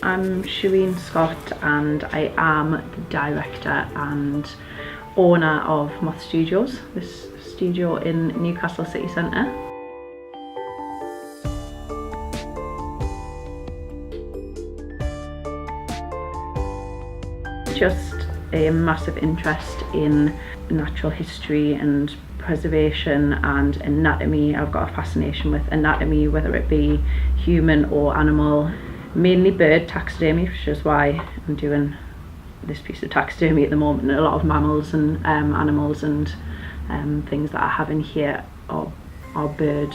I'm Shireen Scott and I am the director and owner of Moth Studios, this studio in Newcastle city centre. Just a massive interest in natural history and preservation and anatomy. I've got a fascination with anatomy, whether it be human or animal. Mainly bird taxidermy, which is why I'm doing this piece of taxidermy at the moment. And a lot of mammals and animals and things that I have in here are bird.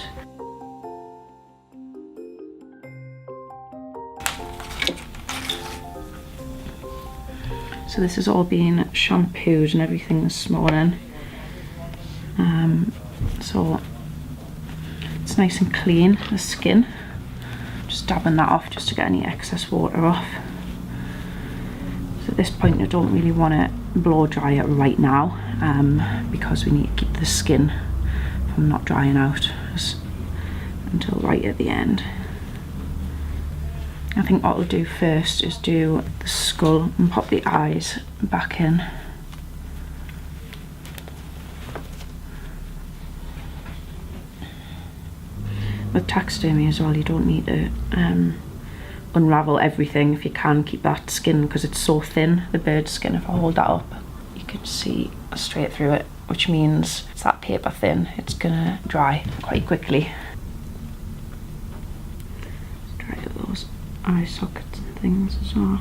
So this has all been shampooed and everything this morning. So it's nice and clean, the skin. Just dabbing that off just to get any excess water off. So at this point I don't really want to blow dry it right now because we need to keep the skin from not drying out until right at the end. I think what we'll do first is do the skull and pop the eyes back in. With taxidermy as well, you don't need to unravel everything. If you can, keep that skin, because it's so thin, the bird skin. If I hold that up, you can see straight through it, which means it's that paper thin. It's gonna dry quite quickly. Let's try those eye sockets and things as well.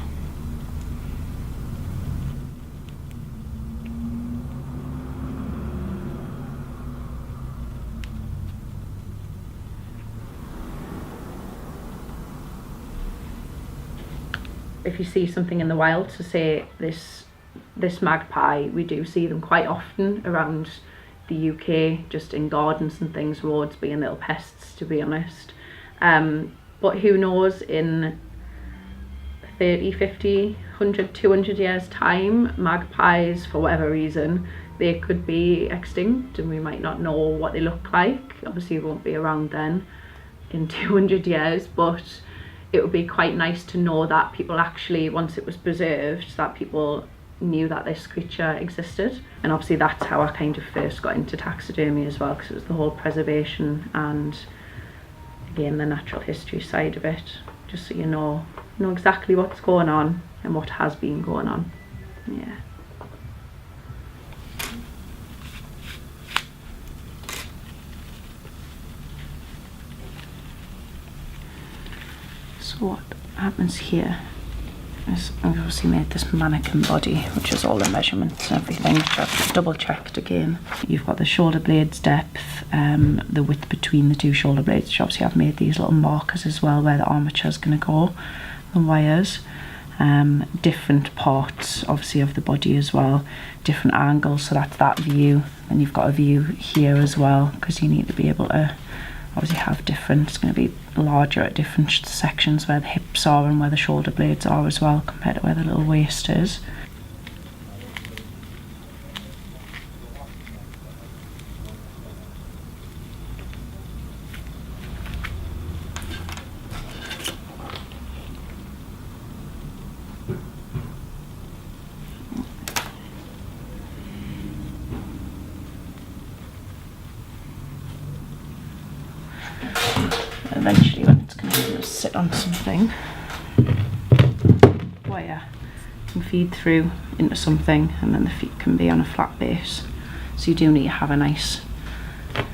If you see something in the wild, so say this magpie, we do see them quite often around the UK, just in gardens and things, roads being little pests, to be honest. But who knows, in 30, 50, 100, 200 years time, magpies, for whatever reason, they could be extinct and we might not know what they look like. Obviously we won't be around then in 200 years, but it would be quite nice to know that people actually, once it was preserved, that people knew that this creature existed. And obviously that's how I kind of first got into taxidermy as well, because it was the whole preservation and again the natural history side of it, just so you know exactly what's going on and what has been going on. Yeah. So what happens here is I've obviously made this mannequin body, which is all the measurements and everything, which I've double checked again. You've got the shoulder blades depth, the width between the two shoulder blades, which obviously I've made these little markers as well where the armature is going to go, the wires. Different parts obviously of the body as well, different angles, so that's that view. And you've got a view here as well, because you need to be able to obviously have different, it's going to be larger at different sections where the hips are and where the shoulder blades are as well, compared to where the little waist is. Eventually when it's going to sit on something where it can feed through into something, and then the feet can be on a flat base, so you do need to have a nice bit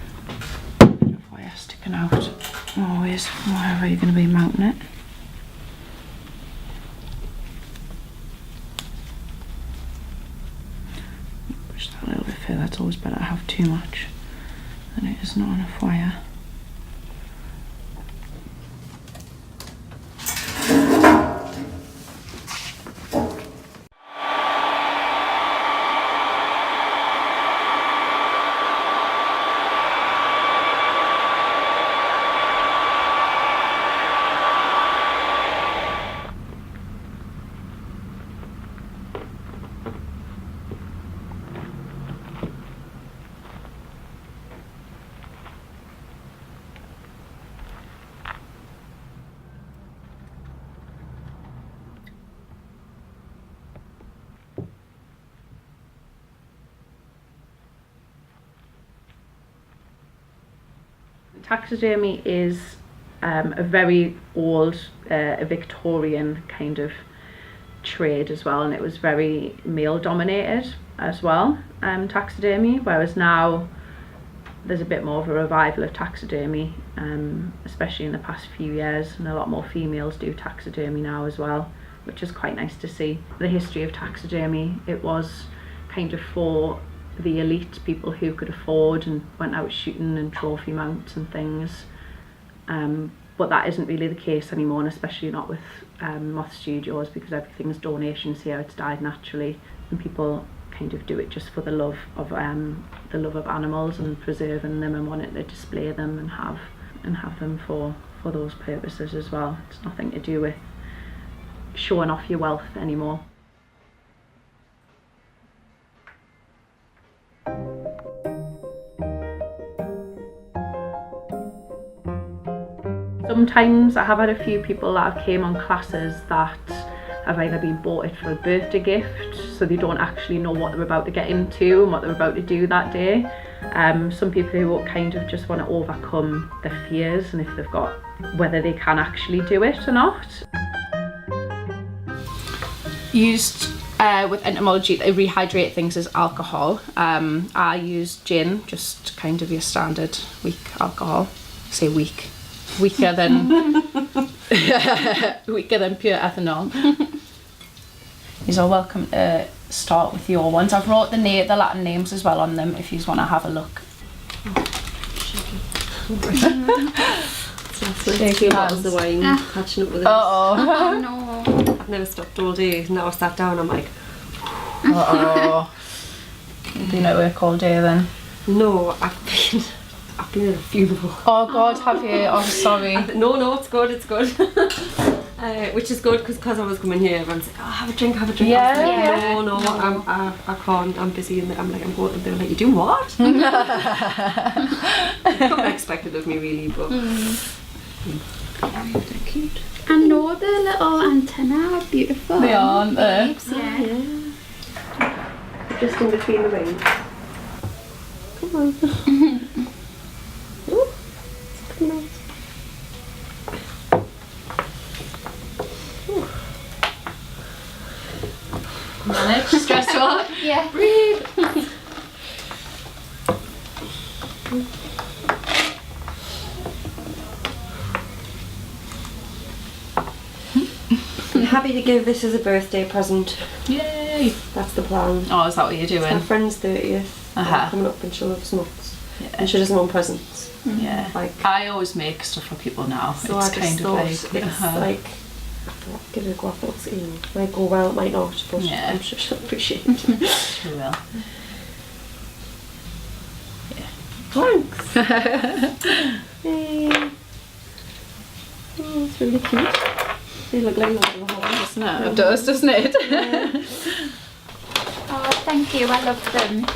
of wire sticking out always wherever you're going to be mounting it. Push that a little bit further. It's always better to have too much than it is not enough wire. Taxidermy is a very old, a Victorian kind of trade as well, and it was very male dominated as well, taxidermy, whereas now there's a bit more of a revival of taxidermy, especially in the past few years, and a lot more females do taxidermy now as well, which is quite nice to see. The history of taxidermy, it was kind of for the elite, people who could afford and went out shooting and trophy mounts and things, but that isn't really the case anymore, and especially not with Moth Studios, because everything's donations here. It's died naturally, and people kind of do it just for the love of animals and preserving them and wanting to display them and have them for those purposes as well. It's nothing to do with showing off your wealth anymore. Sometimes I have had a few people that have came on classes that have either been bought it for a birthday gift, so they don't actually know what they're about to get into and what they're about to do that day. Some people who kind of just want to overcome their fears, and if they've got, whether they can actually do it or not. Used with entomology to rehydrate things as alcohol. I use gin, just kind of your standard weak alcohol. I say weak. Weaker than pure ethanol. You're all welcome to start with your ones. I've wrote the Latin names as well on them if you want to have a look. Shaky bottles of wine, catching up with us. Oh no. I've never stopped all day. Now I sat down, I'm like, You've been at work all day then? no, I've been at a funeral. Oh God, have you? Oh, sorry. No, it's good. Which is good because I was coming here, everyone's like, oh, have a drink. Yeah, I was like, yeah. No, I can't, I'm busy, and I'm going, and they're like, you doing what? Not expected of me really, but they're cute. I know the little antennae are beautiful. They are, aren't they? Yeah. Just in between the wings. Come on. Ooh, it's nice. Manage, stressful. Yeah. Breathe. I'm happy to give this as a birthday present. Yay! That's the plan. Oh, is that what you're It's my doing? friend's 30th. Coming up, and she loves nuts. Yeah. And she doesn't want presents. Yeah. Like, I always make stuff for people now. so It's I just kind of thought like, it's like, I thought, give it a go. I thought it might go well, it might not, but Yeah. I'm sure she'll appreciate it. she will. Thanks. Hey. Oh, it's really cute. They look like little horns. Doesn't it? It does, doesn't it? Yeah. Oh, thank you. I love them.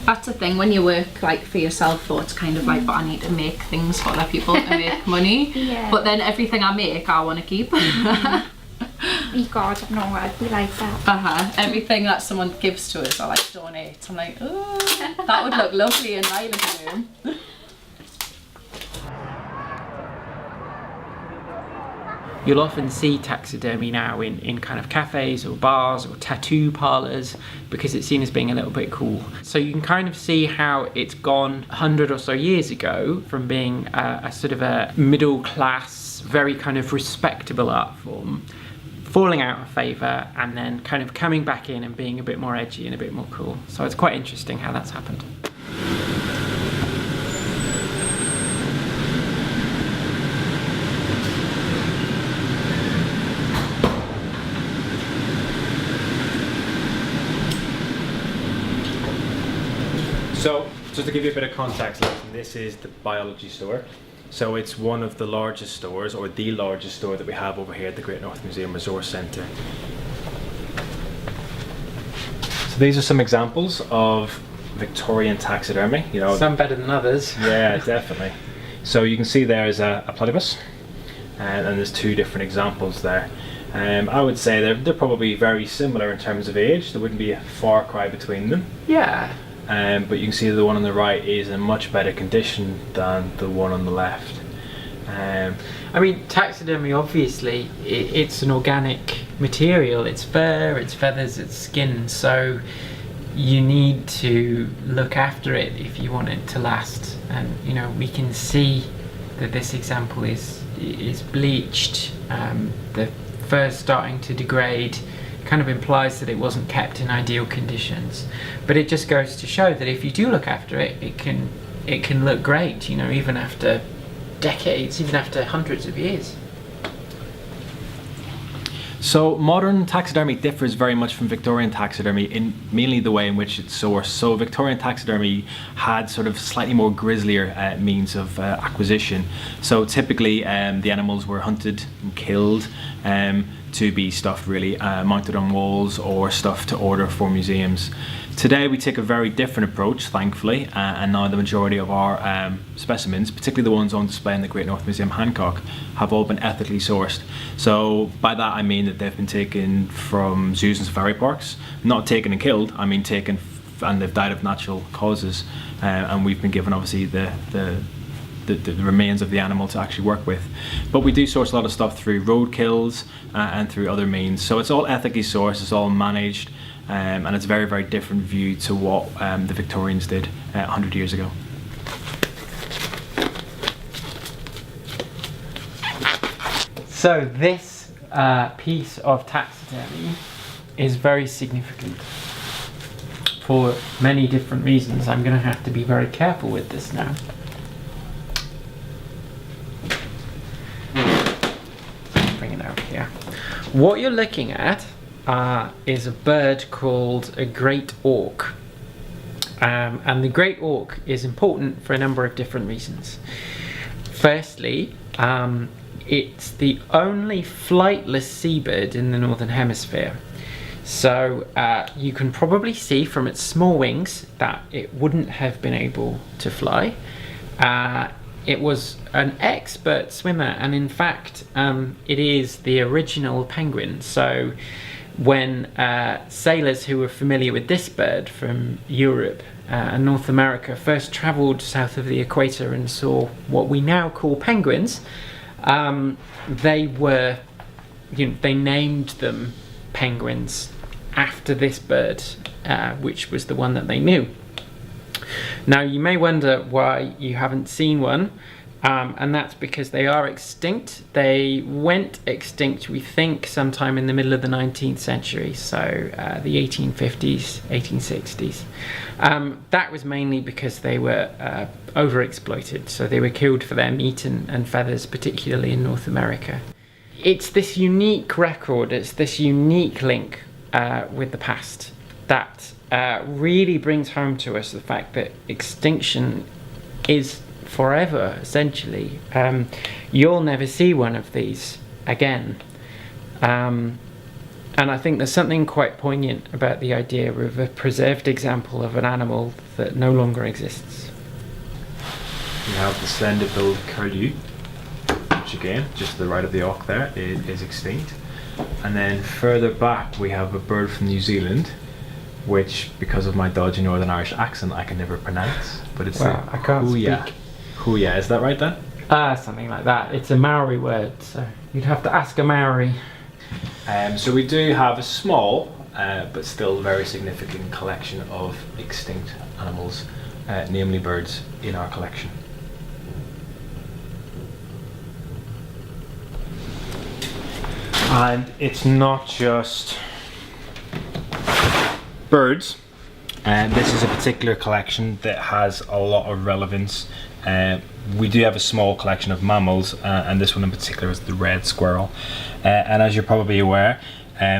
That's the thing, when you work like for yourself, though, it's kind of like, but I need to make things for other people to make money. Yeah. But then everything I make, I want to keep. Oh God, no, I'd be like that. Everything that someone gives to us, I like donate. I'm like, oh, that would look lovely in my living room. You'll often see taxidermy now in kind of cafes or bars or tattoo parlours because it's seen as being a little bit cool. So you can kind of see how it's gone 100 or so years ago from being a sort of a middle class, very kind of respectable art form, falling out of favour and then kind of coming back in and being a bit more edgy and a bit more cool. So it's quite interesting how that's happened. So, just to give you a bit of context, this is the biology store. So it's one of the largest stores, or the largest store that we have over here at the Great North Museum Resource Centre. So these are some examples of Victorian taxidermy. You know, Some better than others. yeah, definitely. So you can see there is a platypus, and there's two different examples there. I would say they're probably very similar in terms of age. There wouldn't be a far cry between them. Yeah. but you can see the one on the right is in much better condition than the one on the left. I mean, taxidermy, obviously, it's an organic material. It's fur, it's feathers, it's skin, so you need to look after it if you want it to last. And you know, we can see that this example is bleached. The fur starting to degrade kind of implies that it wasn't kept in ideal conditions. But it just goes to show that if you do look after it, it can look great, you know, even after decades, even after hundreds of years. So modern taxidermy differs very much from Victorian taxidermy in mainly the way in which it's sourced. So Victorian taxidermy had sort of slightly more grislier means of acquisition. So typically the animals were hunted and killed to be stuffed, really, mounted on walls or stuffed to order for museums. Today we take a very different approach, thankfully, and now the majority of our specimens, particularly the ones on display in the Great North Museum Hancock, have all been ethically sourced. So by that I mean that they've been taken from zoos and safari parks, not taken and killed, I mean taken and they've died of natural causes, and we've been given obviously the remains of the animal to actually work with. But we do source a lot of stuff through roadkills and through other means. So it's all ethically sourced, it's all managed, and it's a very, very different view to what the Victorians did 100 years ago. So this piece of taxidermy is very significant for many different reasons. I'm going to have to be very careful with this now. Bring it out here. What you're looking at is a bird called a great auk. And the great auk is important for a number of different reasons. Firstly, it's the only flightless seabird in the Northern Hemisphere. So you can probably see from its small wings that it wouldn't have been able to fly. It was an expert swimmer, and in fact it is the original penguin. So when sailors who were familiar with this bird from Europe and North America first travelled south of the equator and saw what we now call penguins, they named them penguins after this bird, which was the one that they knew. Now you may wonder why you haven't seen one, and that's because they are extinct. They went extinct, we think, sometime in the middle of the 19th century, so the 1850s, 1860s. That was mainly because they were overexploited, so they were killed for their meat and feathers, particularly in North America. It's this unique record, it's this unique link with the past that really brings home to us the fact that extinction is forever, essentially. You'll never see one of these again. And I think there's something quite poignant about the idea of a preserved example of an animal that no longer exists. We have the slender-billed curlew, which again, just to the right of the auk there, is extinct. And then further back we have a bird from New Zealand, which, because of my dodgy Northern Irish accent, I can never pronounce. But it's well, I can't speak. Huya, is that right then? Something like that. It's a Maori word, so you'd have to ask a Maori. So we do have a small, but still very significant collection of extinct animals, namely birds, in our collection. And it's not just birds. This is a particular collection that has a lot of relevance. We do have a small collection of mammals, and this one in particular is the red squirrel. And as you're probably aware,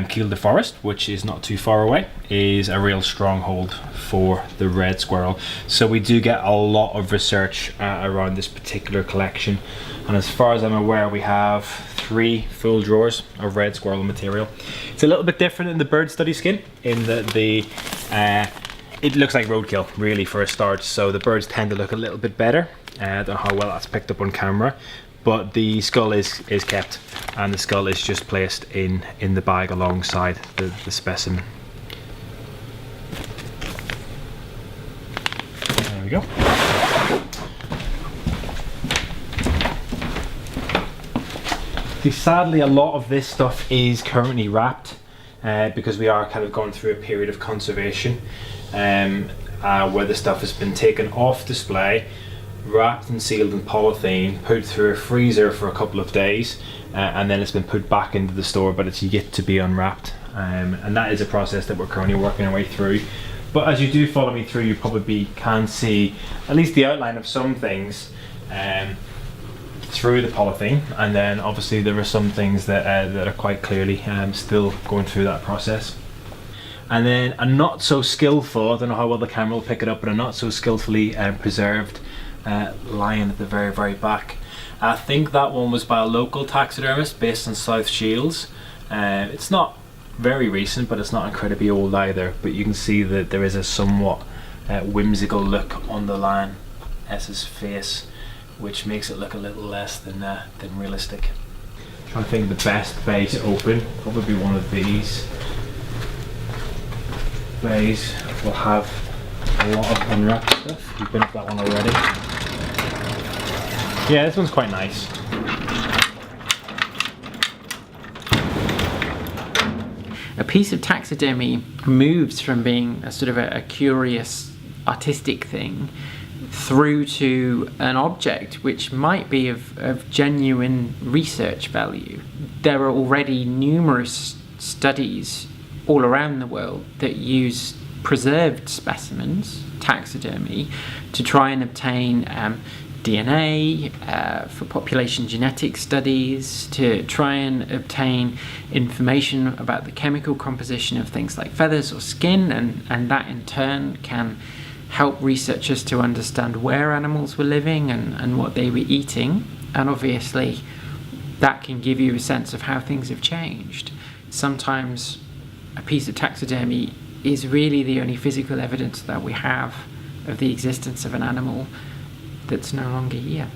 Kiel de Forest, which is not too far away, is a real stronghold for the red squirrel. So we do get a lot of research around this particular collection. And as far as I'm aware, we have 3 full drawers of red squirrel material. It's a little bit different in the bird study skin, in that it looks like roadkill, really, for a start. So the birds tend to look a little bit better. I don't know how well that's picked up on camera, but the skull is kept, and the skull is just placed in the bag alongside the specimen. go. See, sadly, a lot of this stuff is currently wrapped because we are kind of going through a period of conservation where the stuff has been taken off display, wrapped and sealed in polythene, put through a freezer for a couple of days, and then it's been put back into the store, but it's yet to be unwrapped. And that is a process that we're currently working our way through. But as you do follow me through, you probably can see at least the outline of some things through the polythene, and then obviously there are some things that are quite clearly still going through that process. And then a not so skillful, I don't know how well the camera will pick it up, but a not so skillfully preserved lion at the very, very back. I think that one was by a local taxidermist based in South Shields. It's not very recent, but it's not incredibly old either, but you can see that there is a somewhat whimsical look on the lioness's face, which makes it look a little less than realistic. I'm trying to think of the best bay to open. Probably one of these bays will have a lot of unwrapped stuff. You've been up that one already. Yeah, this one's quite nice. A piece of taxidermy moves from being a sort of a curious artistic thing through to an object which might be of genuine research value. There are already numerous studies all around the world that use preserved specimens, taxidermy, to try and obtain DNA, for population genetic studies, to try and obtain information about the chemical composition of things like feathers or skin, and that in turn can help researchers to understand where animals were living and what they were eating, and obviously that can give you a sense of how things have changed. Sometimes a piece of taxidermy is really the only physical evidence that we have of the existence of an animal that's no longer here.